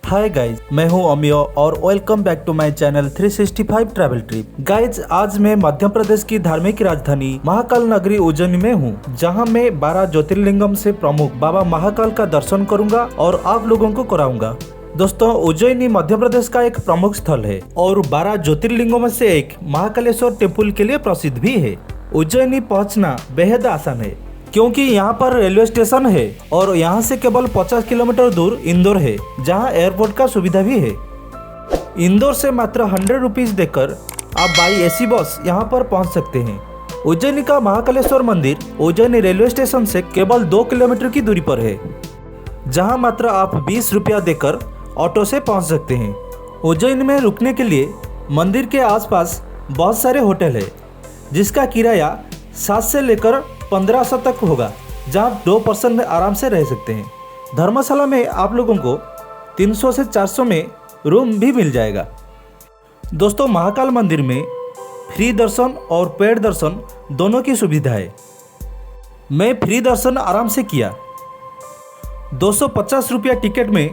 Hi guys, मैं हूं अमियो और welcome back to my channel 365 travel trip. Guys, आज मैं मध्य प्रदेश की धार्मिक राजधानी महाकाल नगरी उज्जैन में हूं, जहां मैं 12 ज्योतिर्लिंगम से प्रमुख बाबा महाकाल का दर्शन करूंगा और आप लोगों को कराऊंगा। दोस्तों, उज्जैन मध्य प्रदेश का एक प्रमुख स्थल है और 12 ज्योतिर्लिंगों में से एक महाकालेश्वर टेम्पल के लिए प्रसिद्ध भी है। उज्जैन पहुंचना बेहद आसान है क्योंकि यहाँ पर रेलवे स्टेशन है और यहाँ से केवल 50 किलोमीटर दूर इंदौर है, जहाँ एयरपोर्ट का सुविधा भी है। इंदौर से मात्र 100 रुपीज देकर आप बाई एसी बस यहाँ पर पहुँच सकते हैं। उज्जैन का महाकालेश्वर मंदिर उज्जैन रेलवे स्टेशन से केवल 2 किलोमीटर की दूरी पर है, जहाँ मात्र आप 20 रुपया देकर ऑटो से पहुँच सकते हैं। उज्जैन में रुकने के लिए मंदिर के आसपास बहुत सारे होटल है, जिसका किराया 7 से लेकर 1500 तक होगा, जहाँ 2 पर्सन आराम से रह सकते हैं। धर्मशाला में आप लोगों को 300 से 400 में रूम भी मिल जाएगा। दोस्तों, महाकाल मंदिर में फ्री दर्शन और पेड दर्शन दोनों की सुविधा है। मैं फ्री दर्शन आराम से किया। 250 रुपया टिकट में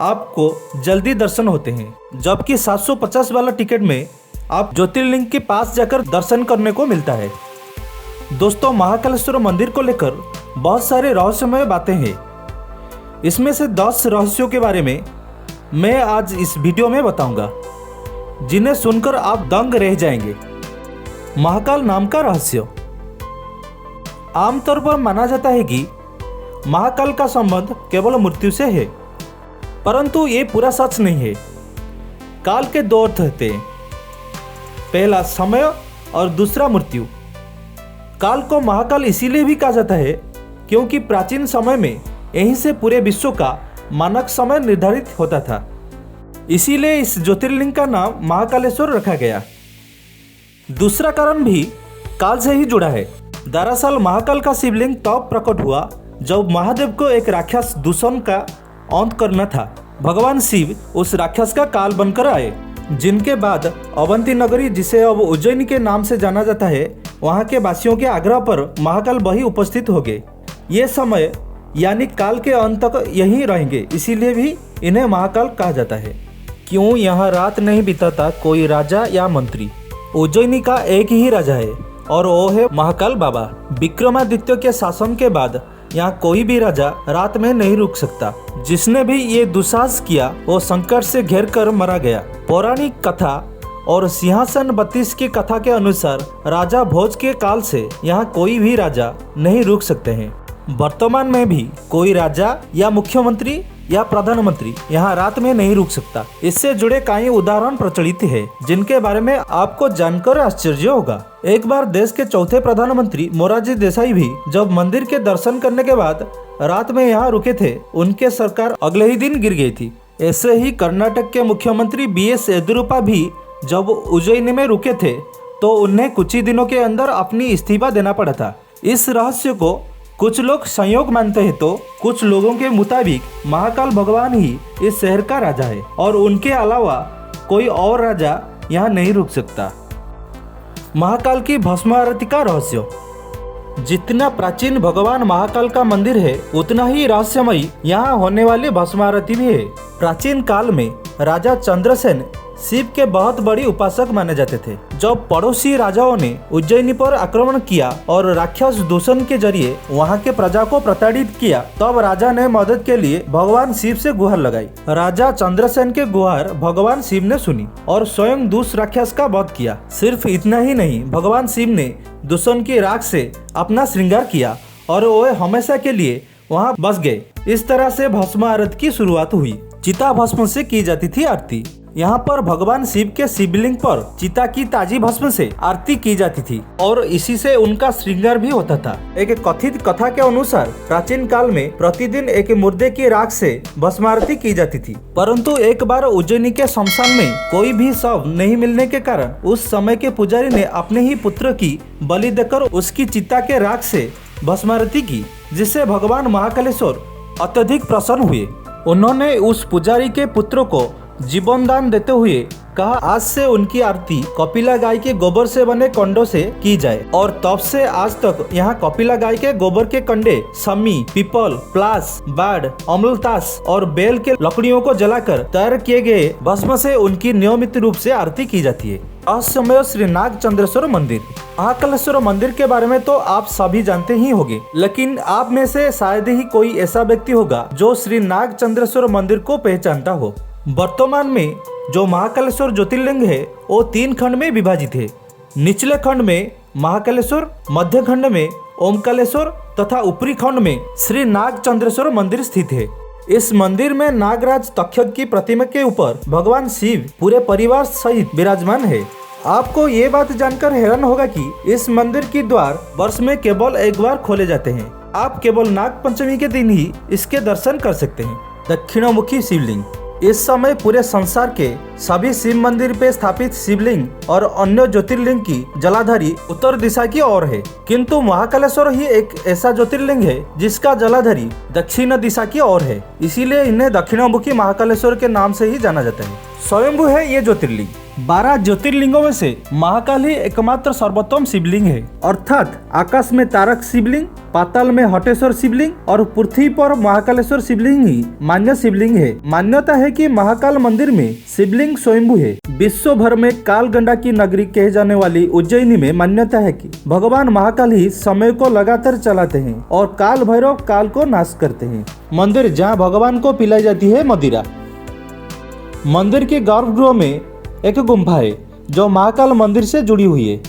आपको जल्दी दर्शन होते हैं, जबकि 750 वाला टिकट में आप ज्योतिर्लिंग के पास जाकर दर्शन करने को मिलता है। दोस्तों, महाकालेश्वर मंदिर को लेकर बहुत सारे रहस्यमय बातें हैं। इसमें से 10 रहस्यों के बारे में मैं आज इस वीडियो में बताऊंगा, जिन्हें सुनकर आप दंग रह जाएंगे। महाकाल नाम का रहस्य। आमतौर पर माना जाता है कि महाकाल का संबंध केवल मृत्यु से है, परंतु ये पूरा सच नहीं है। काल के 2 अर्थ होते हैं, पहला समय और दूसरा मृत्यु। काल को महाकाल इसीलिए भी कहा जाता है क्योंकि प्राचीन समय में यहीं से पूरे विश्व का मानक समय निर्धारित होता था। इसीलिए इस ज्योतिर्लिंग का नाम महाकालेश्वर रखा गया। दूसरा कारण भी काल से ही जुड़ा है। दरअसल महाकाल का शिवलिंग तब प्रकट हुआ जब महादेव को एक राक्षस दूषण का अंत करना था। भगवान शिव उस राक्षस का काल बनकर आए, जिनके बाद अवंती नगरी, जिसे अब उज्जैन के नाम से जाना जाता है, वहाँ के वासियों के आग्रह पर महाकाल वही उपस्थित हो गए। ये समय यानी काल के अंत तक यहीं रहेंगे, इसीलिए भी इन्हें महाकाल कहा जाता है। क्यों यहाँ रात नहीं बिताता कोई राजा या मंत्री? उज्जैन का एक ही राजा है और वो है महाकाल बाबा। विक्रमादित्य के शासन के बाद यहाँ कोई भी राजा रात में नहीं रुक सकता। जिसने भी ये दुस्साहस किया वो संकट से घेर कर मारा गया। पौराणिक कथा और सिंहासन 32 की कथा के अनुसार राजा भोज के काल से यहाँ कोई भी राजा नहीं रुक सकते हैं। वर्तमान में भी कोई राजा या मुख्यमंत्री या प्रधानमंत्री यहाँ रात में नहीं रुक सकता। इससे जुड़े कई उदाहरण प्रचलित है, जिनके बारे में आपको जानकर आश्चर्य होगा। एक बार देश के चौथे प्रधानमंत्री मोरारजी देसाई भी जब मंदिर के दर्शन करने के बाद रात में यहाँ रुके थे, उनके सरकार अगले ही दिन गिर गई थी। ऐसे ही कर्नाटक के मुख्यमंत्री BS येदियुरप्पा भी जब उज्जैन में रुके थे तो उन्हें कुछ ही दिनों के अंदर अपनी इस्तीफा देना पड़ा था। इस रहस्य को कुछ लोग संयोग मानते हैं, तो कुछ लोगों के मुताबिक महाकाल भगवान ही इस शहर का राजा है और उनके अलावा कोई और राजा यहाँ नहीं रुक सकता। महाकाल की भस्म आरती का रहस्य। जितना प्राचीन भगवान महाकाल का मंदिर है, उतना ही रहस्यमयी यहाँ होने वाली भस्म आरती भी है। प्राचीन काल में राजा चंद्रसेन शिव के बहुत बड़ी उपासक माने जाते थे। जब पड़ोसी राजाओं ने उज्जैन पर आक्रमण किया और राक्षस दूषण के जरिए वहां के प्रजा को प्रताड़ित किया, तब राजा ने मदद के लिए भगवान शिव से गुहार लगाई। राजा चंद्रसेन के गुहार भगवान शिव ने सुनी और स्वयं दूष राक्षस का वध किया। सिर्फ इतना ही नहीं, भगवान शिव ने दूषण की राख से अपना श्रृंगार किया और वो हमेशा के लिए वहाँ बस गए। इस तरह से भस्म आरती की शुरुआत हुई। चिता भस्म से की जाती थी आरती। यहाँ पर भगवान शिव के शिवलिंग पर चिता की ताजी भस्म से आरती की जाती थी और इसी से उनका श्रृंगार भी होता था। एक कथित कथा के अनुसार प्राचीन काल में प्रतिदिन एक मुर्दे की राख से भस्म आरती की जाती थी, परंतु एक बार उज्जैन के शमशान में कोई भी शव नहीं मिलने के कारण उस समय के पुजारी ने अपने ही पुत्र की बलि देकर उसकी चिता के राख से भस्म आरती की, जिससे भगवान महाकालेश्वर अत्यधिक प्रसन्न हुए। उन्होंने उस पुजारी के पुत्र को जीवन दान देते हुए कहा आज से उनकी आरती कपिला गाय के गोबर से बने कंडों से की जाए। और तब से आज तक यहाँ कपिला गाय के गोबर के कंडे समी, पीपल, प्लास, बाड़, अमलतास और बेल के लकड़ियों को जलाकर तैयार किए गए भस्म से उनकी नियमित रूप से आरती की जाती है। रहस्यमय श्री नाग चंद्रेश्वर मंदिर। महाकालेश्वर मंदिर के बारे में तो आप सभी जानते ही होंगे, लेकिन आप में से शायद ही कोई ऐसा व्यक्ति होगा जो श्री नाग चंद्रेश्वर मंदिर को पहचानता हो। वर्तमान में जो महाकालेश्वर ज्योतिर्लिंग है वो 3 खंड में विभाजित है। निचले खंड में महाकालेश्वर, मध्य खंड में ओमकालेश्वर तथा ऊपरी खंड में श्री नाग चंद्रेश्वर मंदिर स्थित है। इस मंदिर में नागराज तक्षक की प्रतिमा के ऊपर भगवान शिव पूरे परिवार सहित विराजमान है। आपको ये बात जानकर हैरान होगा कि इस मंदिर के द्वार वर्ष में केवल एक बार खोले जाते हैं। आप केवल नाग पंचमी के दिन ही इसके दर्शन कर सकते हैं। दक्षिणमुखी शिवलिंग। इस समय पूरे संसार के सभी शिव मंदिर पे स्थापित शिवलिंग और अन्य ज्योतिर्लिंग की जलाधारी उत्तर दिशा की ओर है, किंतु महाकालेश्वर ही एक ऐसा ज्योतिर्लिंग है जिसका जलाधारी दक्षिण दिशा की ओर है, इसीलिए इन्हें दक्षिणमुखी महाकालेश्वर के नाम से ही जाना जाता है। स्वयंभू है ये ज्योतिर्लिंग। 12 ज्योतिर्लिंगों में से महाकाल ही एकमात्र सर्वोत्तम शिवलिंग है, अर्थात आकाश में तारक शिवलिंग, पाताल में हटेश्वर शिवलिंग और पृथ्वी पर महाकालेश्वर शिवलिंग ही मान्य शिवलिंग है। मान्यता है कि महाकाल मंदिर में शिवलिंग स्वयंभू है। विश्व भर में कालगंडा की नगरी कहे जाने वाली उज्जैनी में मान्यता है कि भगवान महाकाल ही समय को लगातार चलाते हैं और काल भैरव काल को नाश करते हैं। मंदिर जहाँ भगवान को पिलाई जाती है मदिरा। मंदिर के गर्भगृह में एक गुम्फा है जो महाकाल मंदिर से जुड़ी हुई है,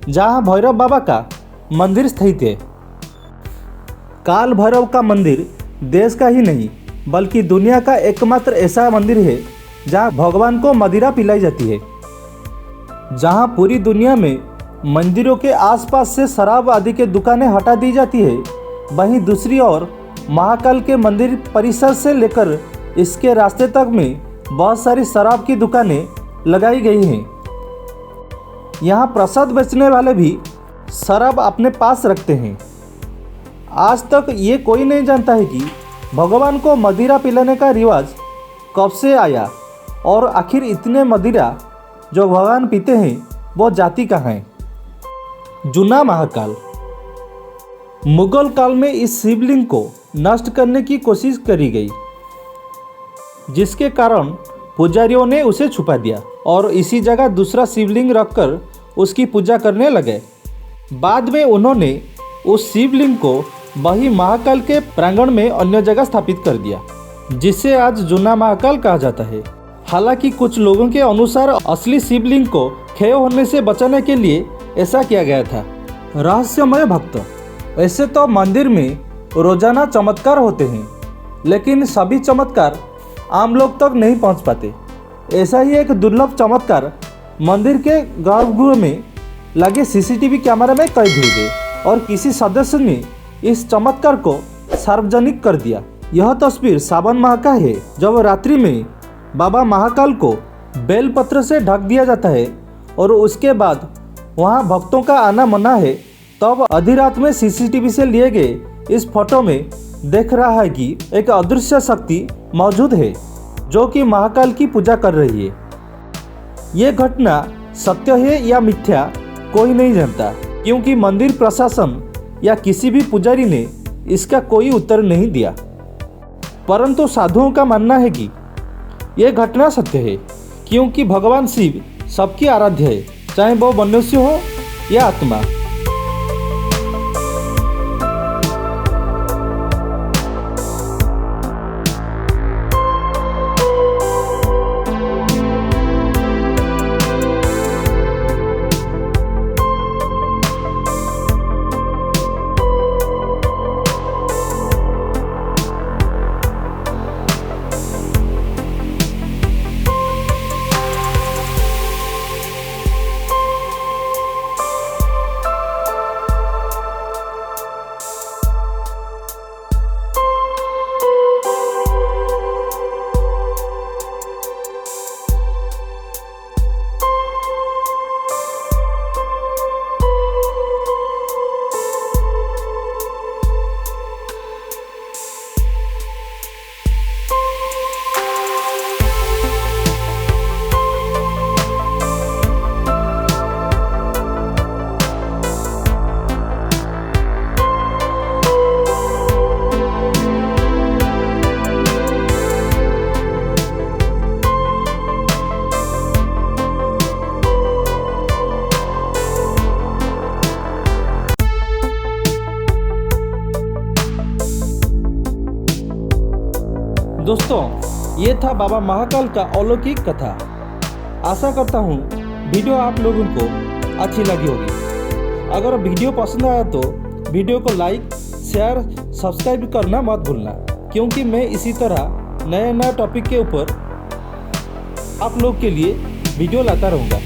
जहाँ भैरव बाबा का मंदिर स्थित है। काल भैरव का मंदिर देश का ही नहीं बल्कि दुनिया का एकमात्र ऐसा मंदिर है जहाँ भगवान को मदिरा पिलाई जाती है। जहाँ पूरी दुनिया में मंदिरों के आसपास से शराब आदि के दुकानें हटा दी जाती है, वहीं दूसरी ओर महाकाल के मंदिर परिसर से लेकर इसके रास्ते तक में बहुत सारी शराब की दुकानें लगाई गई हैं। यहाँ प्रसाद बेचने वाले भी शराब अपने पास रखते हैं। आज तक ये कोई नहीं जानता है कि भगवान को मदिरा पिलाने का रिवाज कब से आया और आखिर इतने मदिरा जो भगवान पीते हैं वो जाति कहाँ है। जूना महाकाल। मुगल काल में इस शिवलिंग को नष्ट करने की कोशिश करी गई, जिसके कारण पुजारियों ने उसे छुपा दिया और इसी जगह दूसरा शिवलिंग रखकर उसकी पूजा करने लगे। बाद में उन्होंने उस शिवलिंग को वही महाकाल के प्रांगण में अन्य जगह स्थापित कर दिया, जिसे आज जूना महाकाल कहा जाता है। हालांकि कुछ लोगों के अनुसार असली शिवलिंग को क्षय होने से बचाने के लिए ऐसा किया गया था। रहस्यमय भक्त। ऐसे तो मंदिर में रोजाना चमत्कार होते हैं, लेकिन सभी चमत्कार आम लोग तक नहीं पहुंच पाते। ऐसा ही एक दुर्लभ चमत्कार मंदिर के गर्भगृह में लगे सीसीटीवी कैमरे में कैद हो गए और किसी सदस्य ने इस चमत्कार को सार्वजनिक कर दिया। यह तस्वीर सावन माह का है, जब रात्रि में बाबा महाकाल को बेलपत्र से ढक दिया जाता है और उसके बाद वहां भक्तों का आना मना है। तब आधी रात में सीसीटीवी से लिए गए इस फोटो में देख रहा है कि एक अदृश्य शक्ति मौजूद है जो कि महाकाल की पूजा कर रही है। ये घटना सत्य है या मिथ्या कोई नहीं जानता, क्योंकि मंदिर प्रशासन या किसी भी पुजारी ने इसका कोई उत्तर नहीं दिया। परंतु साधुओं का मानना है कि यह घटना सत्य है, क्योंकि भगवान शिव सबकी आराध्य है, चाहे वो मनुष्य हो या आत्मा। दोस्तों, ये था बाबा महाकाल का अलौकिक कथा। आशा करता हूँ वीडियो आप लोगों को अच्छी लगी होगी। अगर वीडियो पसंद आया तो वीडियो को लाइक, शेयर, सब्सक्राइब करना मत भूलना, क्योंकि मैं इसी तरह नए टॉपिक के ऊपर आप लोग के लिए वीडियो लाता रहूँगा।